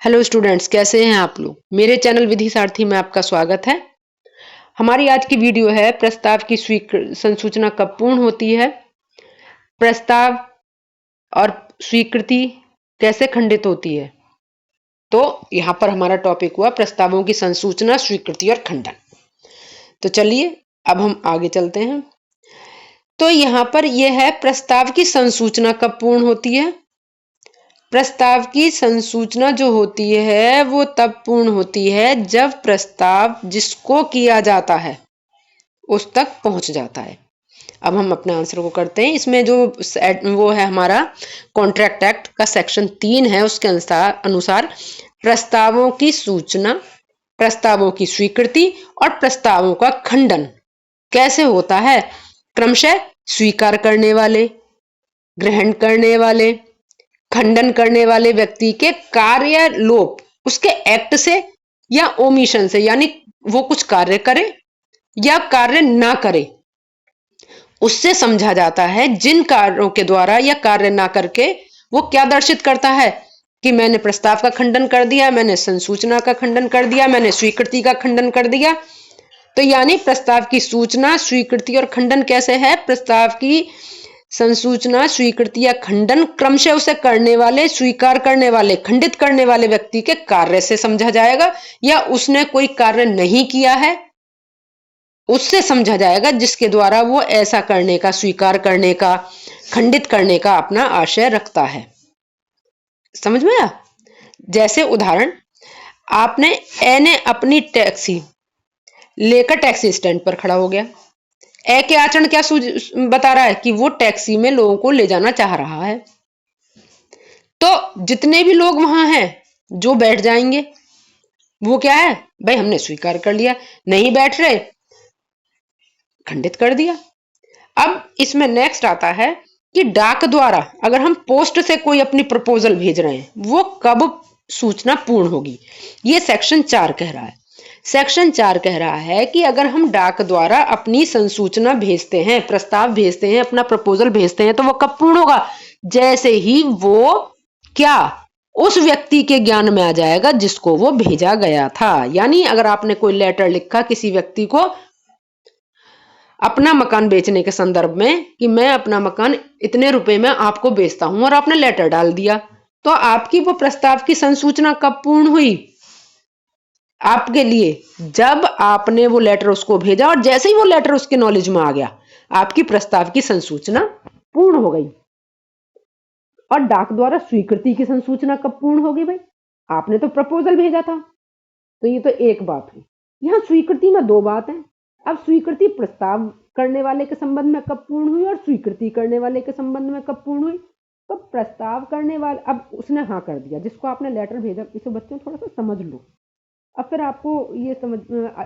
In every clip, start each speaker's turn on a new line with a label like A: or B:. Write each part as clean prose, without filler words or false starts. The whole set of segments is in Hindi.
A: हेलो स्टूडेंट्स, कैसे हैं आप लोग। मेरे चैनल विधि सारथी में आपका स्वागत है। हमारी आज की वीडियो है प्रस्ताव की संसूचना कब पूर्ण होती है, प्रस्ताव और स्वीकृति कैसे खंडित होती है। तो यहाँ पर हमारा टॉपिक हुआ प्रस्तावों की संसूचना, स्वीकृति और खंडन। तो चलिए अब हम आगे चलते हैं। तो यहाँ पर यह है प्रस्ताव की संसूचना कब पूर्ण होती है। प्रस्ताव की संसूचना जो होती है वो तब पूर्ण होती है जब प्रस्ताव जिसको किया जाता है उस तक पहुंच जाता है। अब हम अपने आंसर को करते हैं। इसमें जो वो है हमारा कॉन्ट्रैक्ट एक्ट का सेक्शन 3 है, उसके अनुसार प्रस्तावों की सूचना, प्रस्तावों की स्वीकृति और प्रस्तावों का खंडन कैसे होता है। क्रमशः स्वीकार करने वाले, ग्रहण करने वाले, खंडन करने वाले व्यक्ति के कार्य लोप, उसके एक्ट से या ओमिशन से, यानी वो कुछ कार्य करे या कार्य ना करे, उससे समझा जाता है। जिन कार्यों के द्वारा या कार्य ना करके वो क्या दर्शित करता है कि मैंने प्रस्ताव का खंडन कर दिया, मैंने संसूचना का खंडन कर दिया, मैंने स्वीकृति का खंडन कर दिया। तो यानी प्रस्ताव की सूचना, स्वीकृति और खंडन कैसे है। प्रस्ताव की संसूचना, स्वीकृति या खंडन क्रमशः उसे करने वाले, स्वीकार करने वाले, खंडित करने वाले व्यक्ति के कार्य से समझा जाएगा, या उसने कोई कार्य नहीं किया है उससे समझा जाएगा जिसके द्वारा वो ऐसा करने का, स्वीकार करने का, खंडित करने का अपना आशय रखता है। समझ में आया। जैसे उदाहरण, आपने ए ने अपनी टैक्सी लेकर टैक्सी स्टैंड पर खड़ा हो गया। ए के आचरण क्या बता रहा है कि वो टैक्सी में लोगों को ले जाना चाह रहा है। तो जितने भी लोग वहां हैं जो बैठ जाएंगे वो क्या है भाई, हमने स्वीकार कर लिया। नहीं बैठ रहे, खंडित कर दिया। अब इसमें नेक्स्ट आता है कि डाक द्वारा अगर हम पोस्ट से कोई अपनी प्रपोजल भेज रहे हैं वो कब सूचना पूर्ण होगी। ये सेक्शन 4 कह रहा है। सेक्शन 4 कह रहा है कि अगर हम डाक द्वारा अपनी संसूचना भेजते हैं, प्रस्ताव भेजते हैं, अपना प्रपोजल भेजते हैं, तो वो कब पूर्ण होगा। जैसे ही वो क्या उस व्यक्ति के ज्ञान में आ जाएगा जिसको वो भेजा गया था। यानी अगर आपने कोई लेटर लिखा किसी व्यक्ति को अपना मकान बेचने के संदर्भ में कि मैं अपना मकान इतने रुपए में आपको बेचता हूं, और आपने लेटर डाल दिया, तो आपकी वो प्रस्ताव की संसूचना कब पूर्ण हुई। आपके लिए जब आपने वो लेटर उसको भेजा और जैसे ही वो लेटर उसके नॉलेज में आ गया, आपकी प्रस्ताव की संसूचना पूर्ण हो गई। और डाक द्वारा स्वीकृति की संसूचना कब पूर्ण होगी भाई, आपने तो प्रपोजल भेजा था। तो ये तो एक बात हुई। यहां स्वीकृति में दो बात है। अब स्वीकृति प्रस्ताव करने वाले के संबंध में कब पूर्ण हुई और स्वीकृति करने वाले के संबंध में कब पूर्ण हुई। तो प्रस्ताव करने वाले, अब उसने हाँ कर दिया, जिसको आपने लेटर भेजा। इसे बच्चों थोड़ा सा समझ लो, अब फिर आपको ये समझ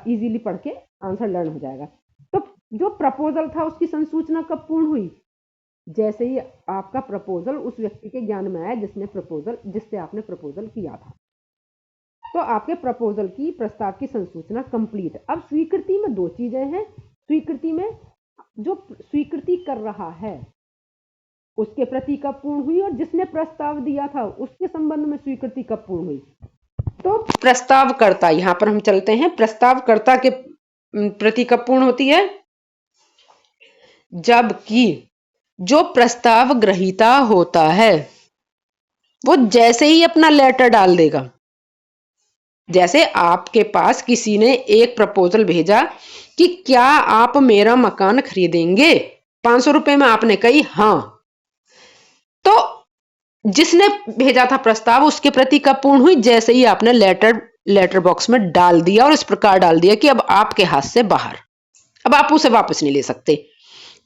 A: इजीली पढ़ के आंसर लर्न हो जाएगा। तो जो प्रपोजल था उसकी संसूचना कब पूर्ण हुई, जैसे ही आपका प्रपोजल उस व्यक्ति के ज्ञान में आया जिससे आपने प्रपोजल किया था, तो आपके प्रपोजल की, प्रस्ताव की संसूचना कंप्लीट। अब स्वीकृति में दो चीजें हैं। स्वीकृति में जो स्वीकृति कर रहा है उसके प्रति कब पूर्ण हुई, और जिसने प्रस्ताव दिया था उसके संबंध में स्वीकृति कब पूर्ण हुई। तो प्रस्तावकर्ता, यहां पर हम चलते हैं, प्रस्तावकर्ता के प्रति कब पूर्ण होती है, जबकि जो प्रस्ताव ग्रहीता होता है वो जैसे ही अपना लेटर डाल देगा। जैसे आपके पास किसी ने एक प्रपोजल भेजा कि क्या आप मेरा मकान खरीदेंगे 500 रुपए में, आपने कही हाँ, तो जिसने भेजा था प्रस्ताव उसके प्रति कब पूर्ण हुई, जैसे ही आपने लेटर बॉक्स में डाल दिया और इस प्रकार डाल दिया कि अब आपके हाथ से बाहर, अब आप उसे वापस नहीं ले सकते।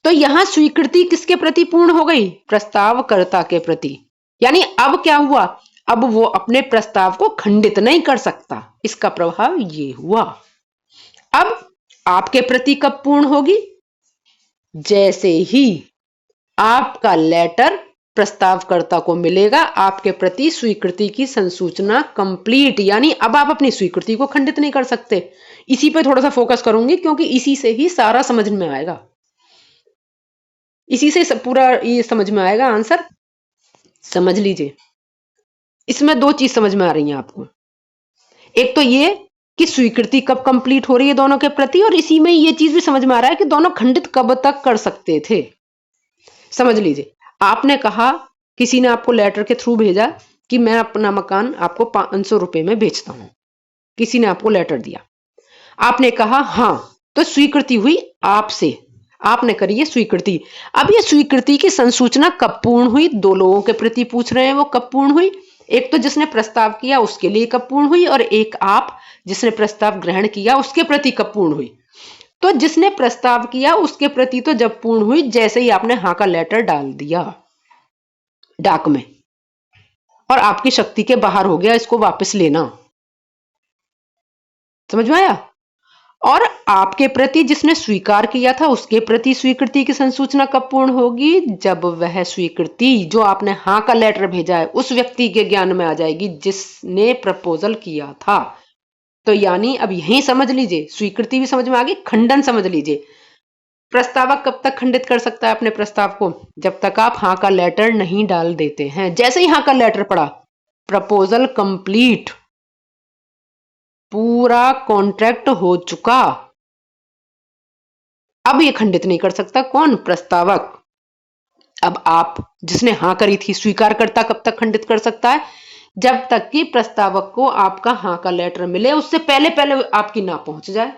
A: तो यहां स्वीकृति किसके प्रति पूर्ण हो गई, प्रस्तावकर्ता के प्रति। यानी अब क्या हुआ, अब वो अपने प्रस्ताव को खंडित नहीं कर सकता। इसका प्रभाव ये हुआ। अब आपके प्रति कब पूर्ण होगी, जैसे ही आपका लेटर प्रस्तावकर्ता को मिलेगा, आपके प्रति स्वीकृति की संसूचना कंप्लीट। यानी अब आप अपनी स्वीकृति को खंडित नहीं कर सकते। इसी पे थोड़ा सा फोकस करूंगी क्योंकि इसी से ही सारा समझ में आएगा, इसी से पूरा ये समझ में आएगा आंसर। समझ लीजिए। इसमें दो चीज समझ में आ रही है आपको। एक तो ये कि स्वीकृति कब कंप्लीट हो रही है दोनों के प्रति, और इसी में ये चीज भी समझ में आ रहा है कि दोनों खंडित कब तक कर सकते थे। समझ लीजिए, आपने कहा, किसी ने आपको लेटर के थ्रू भेजा कि मैं अपना मकान आपको 500 रुपए में बेचता हूं। किसी ने आपको लेटर दिया, आपने कहा हाँ, तो स्वीकृति हुई आपसे, आपने करी है स्वीकृति। अब ये स्वीकृति की संसूचना कब पूर्ण हुई? दो लोगों के प्रति पूछ रहे हैं, वो कब पूर्ण हुई? एक तो जिसने प्रस्ताव किया उसके लिए कब पूर्ण हुई, और एक आप जिसने प्रस्ताव ग्रहण किया उसके प्रति कब पूर्ण हुई? तो जिसने प्रस्ताव किया उसके प्रति तो जब पूर्ण हुई जैसे ही आपने हाँ का लेटर डाल दिया डाक में, और आपकी शक्ति के बाहर हो गया इसको वापस लेना। समझ में आया? और आपके प्रति जिसने स्वीकार किया था उसके प्रति स्वीकृति की संसूचना कब पूर्ण होगी? जब वह स्वीकृति जो आपने हाँ का लेटर भेजा है उस व्यक्ति के ज्ञान में आ जाएगी जिसने प्रपोजल किया था। तो यानी अब यही समझ लीजिए, स्वीकृति भी समझ में आ गई, खंडन समझ लीजिए। प्रस्तावक कब तक खंडित कर सकता है अपने प्रस्ताव को? जब तक आप हाँ का लेटर नहीं डाल देते हैं। जैसे ही हाँ का लेटर पड़ा, प्रपोजल कंप्लीट, पूरा कॉन्ट्रैक्ट हो चुका, अब ये खंडित नहीं कर सकता। कौन? प्रस्तावक। अब आप जिसने हां करी थी, स्वीकारकर्ता कब तक खंडित कर सकता है? जब तक कि प्रस्तावक को आपका हां का लेटर मिले, उससे पहले पहले आपकी ना पहुंच जाए।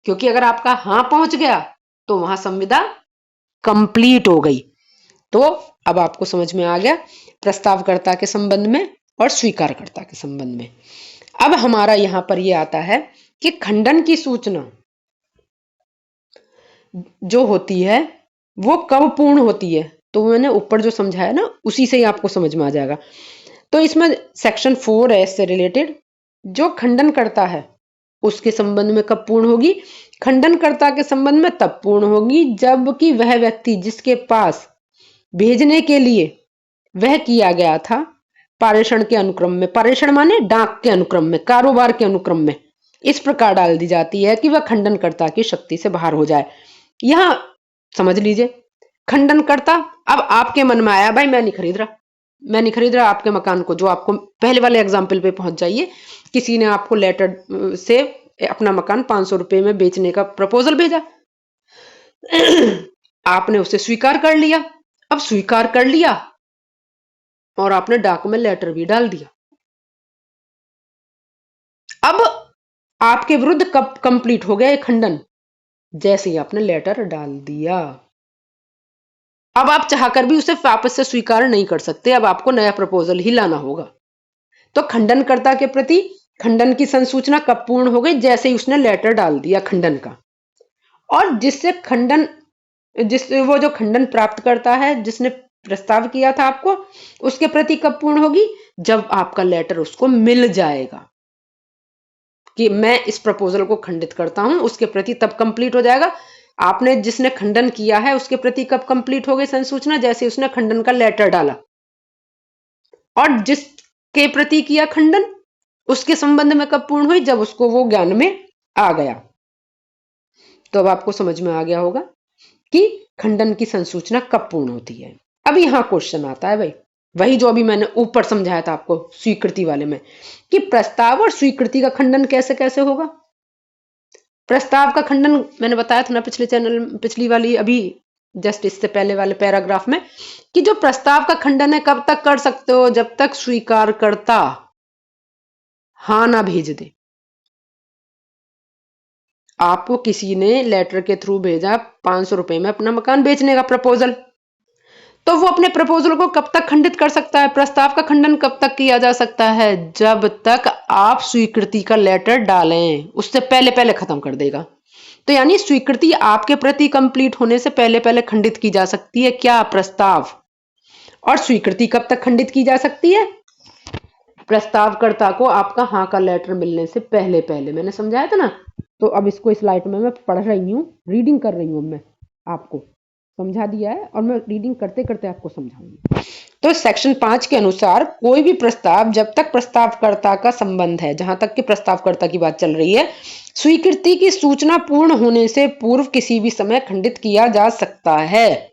A: क्योंकि अगर आपका हां पहुंच गया तो वहां संविदा कंप्लीट हो गई। तो अब आपको समझ में आ गया प्रस्तावकर्ता के संबंध में और स्वीकारकर्ता के संबंध में। अब हमारा यहां पर यह आता है कि खंडन की सूचना जो होती है वो कब पूर्ण होती है। तो मैंने ऊपर जो समझाया ना उसी से ही आपको समझ में आ जाएगा। तो इसमें सेक्शन 4 है इससे रिलेटेड, जो खंडन करता है उसके संबंध में कब पूर्ण होगी? खंडनकर्ता के संबंध में तब पूर्ण होगी जबकि वह व्यक्ति जिसके पास भेजने के लिए वह किया गया था पारेषण के अनुक्रम में, पारेषण माने डाक के अनुक्रम में, कारोबार के अनुक्रम में इस प्रकार डाल दी जाती है कि वह खंडनकर्ता की शक्ति से बाहर हो जाए। यहां समझ लीजिए, खंडनकर्ता, अब आपके मन में आया भाई मैं नहीं खरीद रहा आपके मकान को, जो आपको पहले वाले एग्जाम्पल पे पहुंच जाइए। किसी ने आपको लेटर से अपना मकान 500 रुपए में बेचने का प्रपोजल भेजा, आपने उसे स्वीकार कर लिया। अब स्वीकार कर लिया और आपने डाक में लेटर भी डाल दिया। अब आपके विरुद्ध कब कंप्लीट हो गया ये खंडन? जैसे ही आपने लेटर डाल दिया। अब आप चाहकर भी उसे वापस से स्वीकार नहीं कर सकते, अब आपको नया प्रपोजल ही लाना होगा। तो खंडनकर्ता के प्रति खंडन की संसूचना कब पूर्ण हो गई? जैसे ही उसने लेटर डाल दिया खंडन का। और जिससे वो जो खंडन प्राप्त करता है, जिसने प्रस्ताव किया था आपको, उसके प्रति कब पूर्ण होगी? जब आपका लेटर उसको मिल जाएगा कि मैं इस प्रपोजल को खंडित करता हूं, उसके प्रति तब कंप्लीट हो जाएगा। आपने जिसने खंडन किया है उसके प्रति कब कंप्लीट हो गई संसूचना? जैसे उसने खंडन का लेटर डाला। और जिसके प्रति किया खंडन उसके संबंध में कब पूर्ण हुई? जब उसको वो ज्ञान में आ गया। तो अब आपको समझ में आ गया होगा कि खंडन की संसूचना कब पूर्ण होती है। अब यहां क्वेश्चन आता है भाई, वही जो अभी मैंने ऊपर समझाया था आपको स्वीकृति वाले में, कि प्रस्ताव और स्वीकृति का खंडन कैसे कैसे होगा। प्रस्ताव का खंडन मैंने बताया था ना पिछली वाली अभी जस्ट इससे पहले वाले पैराग्राफ में, कि जो प्रस्ताव का खंडन है कब तक कर सकते हो? जब तक स्वीकारकर्ता हाँ ना भेज दे। आपको किसी ने लेटर के थ्रू भेजा 500 रुपए में अपना मकान बेचने का प्रपोजल, तो वो अपने प्रपोजल को कब तक खंडित कर सकता है? प्रस्ताव का खंडन कब तक किया जा सकता है? जब तक आप स्वीकृति का लेटर डालें, उससे पहले पहले खत्म कर देगा। तो यानी स्वीकृति आपके प्रति कंप्लीट होने से पहले पहले खंडित की जा सकती है क्या? प्रस्ताव। और स्वीकृति कब तक खंडित की जा सकती है? प्रस्तावकर्ता को आपका हाँ का लेटर मिलने से पहले पहले। मैंने समझाया था ना। तो अब इसको इस लाइट में मैं पढ़ रही हूँ, रीडिंग कर रही हूँ, मैं आपको समझा दिया है और मैं रीडिंग करते करते आपको समझाऊंगी। तो सेक्शन 5 के अनुसार कोई भी प्रस्ताव जब तक प्रस्तावकर्ता का संबंध है, जहां तक कि प्रस्तावकर्ता की बात चल रही है, स्वीकृति की सूचना पूर्ण होने से पूर्व किसी भी समय खंडित किया जा सकता है।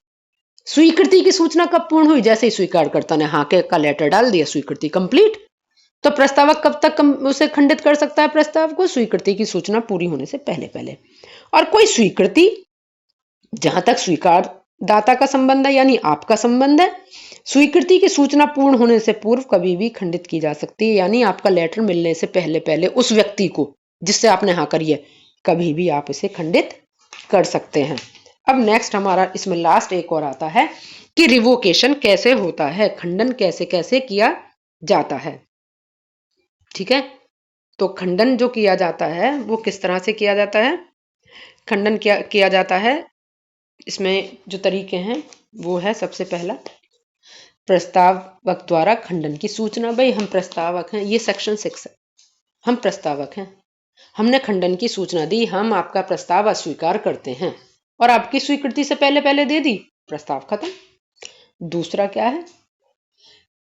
A: स्वीकृति की सूचना कब पूर्ण हुई? जैसे ही स्वीकारकर्ता ने हाँ के का लेटर डाल दिया, स्वीकृति कंप्लीट। तो प्रस्तावक कब तक उसे खंडित कर सकता है प्रस्ताव को? स्वीकृति की सूचना पूरी होने से पहले पहले। और कोई स्वीकृति जहां तक स्वीकार दाता का संबंध है यानी आपका संबंध है, स्वीकृति की सूचना पूर्ण होने से पूर्व कभी भी खंडित की जा सकती है, यानी आपका लेटर मिलने से पहले पहले उस व्यक्ति को जिससे आपने हाँ करी है कभी भी आप इसे खंडित कर सकते हैं। अब नेक्स्ट हमारा इसमें लास्ट एक और आता है कि रिवोकेशन कैसे होता है, खंडन कैसे कैसे किया जाता है। ठीक है, तो खंडन जो किया जाता है वो किस तरह से किया जाता है? खंडन किया जाता है, इसमें जो तरीके हैं वो है, सबसे पहला प्रस्तावक द्वारा खंडन की सूचना। भाई हम प्रस्तावक हैं, ये सेक्शन 6 है, हम प्रस्तावक हैं, हमने खंडन की सूचना दी, हम आपका प्रस्ताव अस्वीकार करते हैं और आपकी स्वीकृति से पहले पहले दे दी, प्रस्ताव खत्म। दूसरा क्या है?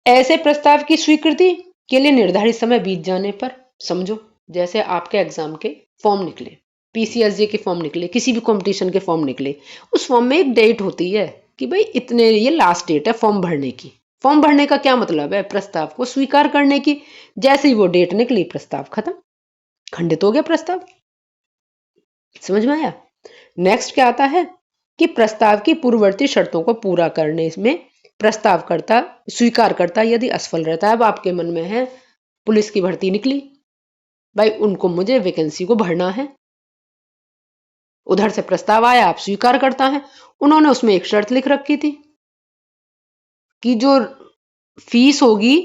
A: ऐसे प्रस्ताव की स्वीकृति के लिए निर्धारित समय बीत जाने पर, समझो जैसे आपके एग्जाम के फॉर्म निकले, पीसीएसजे के फॉर्म निकले, किसी भी कंपटीशन के फॉर्म निकले, उस फॉर्म में एक डेट होती है कि भाई इतने, ये लास्ट डेट है फॉर्म भरने की। फॉर्म भरने का क्या मतलब है? प्रस्ताव को स्वीकार करने की। जैसे ही वो डेट निकली, प्रस्ताव खत्म, खंडित हो गया प्रस्ताव। समझ में आया? नेक्स्ट क्या आता है कि प्रस्ताव की पूर्ववर्ती शर्तों को पूरा करने में प्रस्तावकर्ता स्वीकारकर्ता यदि असफल रहता है। अब आपके मन में है पुलिस की भर्ती निकली, भाई उनको मुझे वैकेंसी को भरना है, उधर से प्रस्ताव आया, आप स्वीकार करता है, उन्होंने उसमें एक शर्त लिख रखी थी कि जो फीस होगी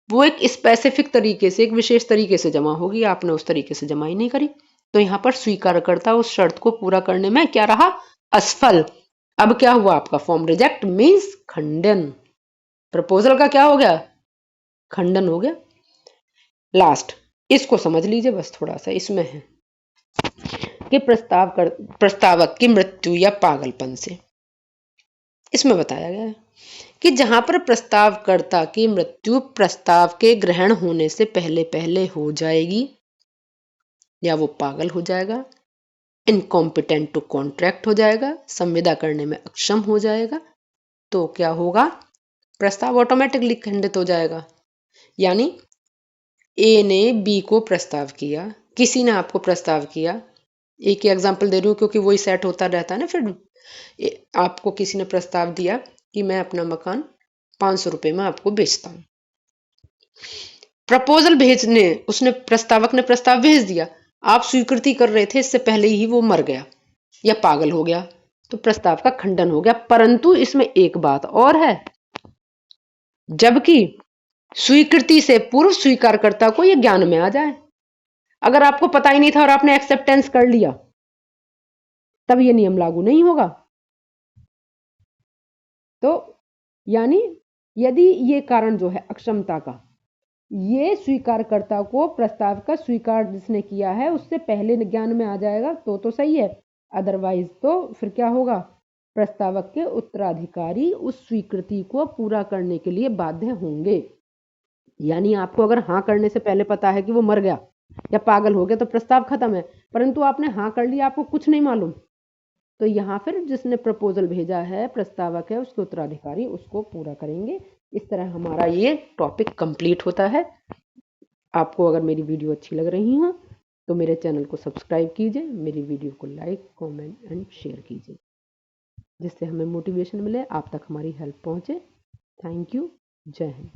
A: वो एक स्पेसिफिक तरीके से, एक विशेष तरीके से जमा होगी, आपने उस तरीके से जमा ही नहीं करी, तो यहां पर स्वीकारकर्ता उस शर्त को पूरा करने में क्या रहा? असफल। अब क्या हुआ? आपका फॉर्म रिजेक्ट, मींस खंडन। प्रपोजल का क्या हो गया? खंडन हो गया। लास्ट इसको समझ लीजिए बस थोड़ा सा, इसमें है कि प्रस्तावक की मृत्यु या पागलपन से, इसमें बताया गया है कि जहां पर प्रस्तावकर्ता की मृत्यु प्रस्ताव के ग्रहण होने से पहले पहले हो जाएगी, या वो पागल हो जाएगा, इनकॉम्पिटेंट टू कॉन्ट्रैक्ट हो जाएगा, संविदा करने में अक्षम हो जाएगा, तो क्या होगा? प्रस्ताव ऑटोमेटिकली खंडित हो जाएगा। यानी ए ने बी को प्रस्ताव किया, किसी ने आपको प्रस्ताव किया, एक ही एग्जांपल दे रही हूँ क्योंकि वही सेट होता रहता है ना, फिर आपको किसी ने प्रस्ताव दिया कि मैं अपना मकान 500 रुपए में आपको बेचता हूँ। प्रपोजल भेजने उसने प्रस्तावक ने प्रस्ताव भेज दिया, आप स्वीकृति कर रहे थे, इससे पहले ही वो मर गया या पागल हो गया, तो प्रस्ताव का खंडन हो गया। परंतु इसमें एक बात और है, जबकि स्वीकृति से पूर्व स्वीकारकर्ता को यह ज्ञान में आ जाए, अगर आपको पता ही नहीं था और आपने एक्सेप्टेंस कर लिया, तब यह नियम लागू नहीं होगा। तो यानी यदि ये कारण जो है अक्षमता का, ये स्वीकारकर्ता को प्रस्ताव का स्वीकार जिसने किया है उससे पहले ज्ञान में आ जाएगा तो सही है, अदरवाइज तो फिर क्या होगा? प्रस्तावक के उत्तराधिकारी उस स्वीकृति को पूरा करने के लिए बाध्य होंगे। यानी आपको अगर हाँ करने से पहले पता है कि वो मर गया या पागल हो गया तो प्रस्ताव खत्म है, परंतु आपने हाँ कर लिया, आपको कुछ नहीं मालूम, तो यहाँ फिर जिसने प्रपोजल भेजा है, प्रस्तावक है, उसके उत्तराधिकारी उसको पूरा करेंगे। इस तरह हमारा ये टॉपिक कंप्लीट होता है। आपको अगर मेरी वीडियो अच्छी लग रही हो तो मेरे चैनल को सब्सक्राइब कीजिए, मेरी वीडियो को लाइक, कमेंट एंड शेयर कीजिए, जिससे हमें मोटिवेशन मिले, आप तक हमारी हेल्प पहुंचे। Thank you. जय हिंद।